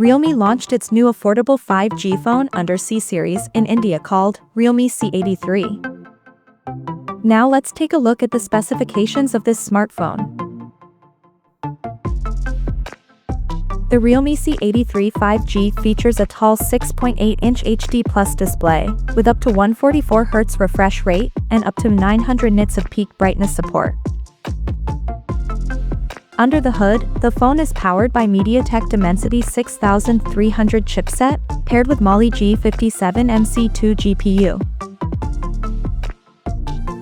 Realme launched its new affordable 5G phone under C-series in India called Realme C83. Now let's take a look at the specifications of this smartphone. The Realme C83 5G features a tall 6.8-inch HD Plus display, with up to 144Hz refresh rate and up to 900 nits of peak brightness support. Under the hood, the phone is powered by MediaTek Dimensity 6300 chipset, paired with Mali G57 MC2 GPU.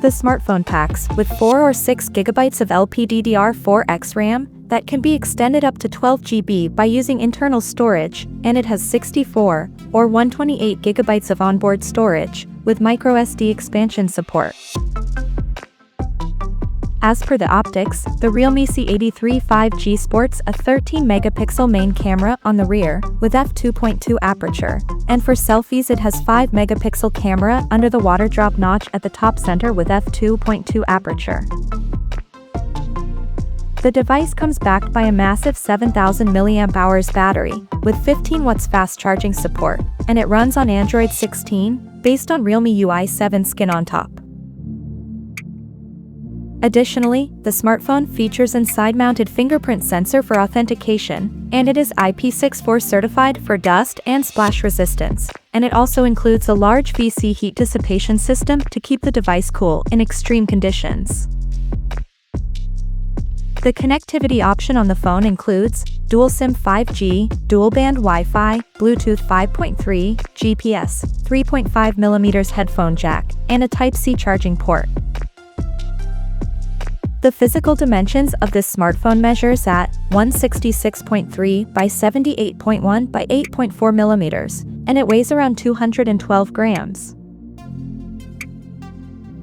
The smartphone packs with 4 or 6 GB of LPDDR4X RAM that can be extended up to 12 GB by using internal storage, and it has 64 or 128 GB of onboard storage with microSD expansion support. As per the optics, the Realme C83 5G sports a 13-megapixel main camera on the rear with f2.2 aperture, and for selfies it has 5-megapixel camera under the water drop notch at the top center with f2.2 aperture. The device comes backed by a massive 7000 mAh battery with 15 watts fast charging support, and it runs on Android 16 based on Realme UI 7 skin on top. Additionally, the smartphone features a side-mounted fingerprint sensor for authentication, and it is IP64 certified for dust and splash resistance, and it also includes a large VC heat dissipation system to keep the device cool in extreme conditions. The connectivity option on the phone includes dual SIM 5G, dual-band Wi-Fi, Bluetooth 5.3, GPS, 3.5mm headphone jack, and a Type-C charging port. The physical dimensions of this smartphone measures at 166.3 by 78.1 by 8.4 millimeters, and it weighs around 212 grams.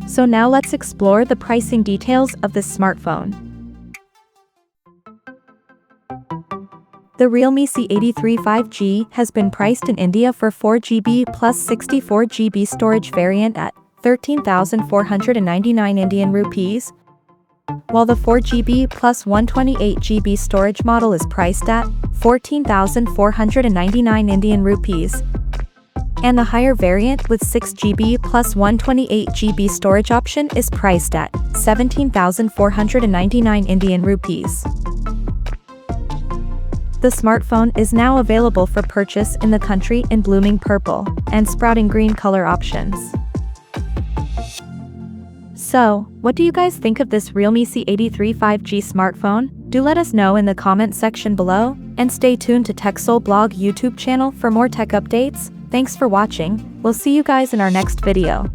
So now let's explore the pricing details of this smartphone. The Realme C83 5G has been priced in India for 4GB plus 64GB storage variant at 13,499 Indian rupees, while the 4GB plus 128GB storage model is priced at 14,499 Indian rupees, and the higher variant with 6GB plus 128GB storage option is priced at 17,499 Indian rupees. The smartphone is now available for purchase in the country in blooming purple and sprouting green color options. So, what do you guys think of this Realme C83 5G smartphone? Do let us know in the comment section below, and stay tuned to TechSole Blog YouTube channel for more tech updates. Thanks for watching, we'll see you guys in our next video.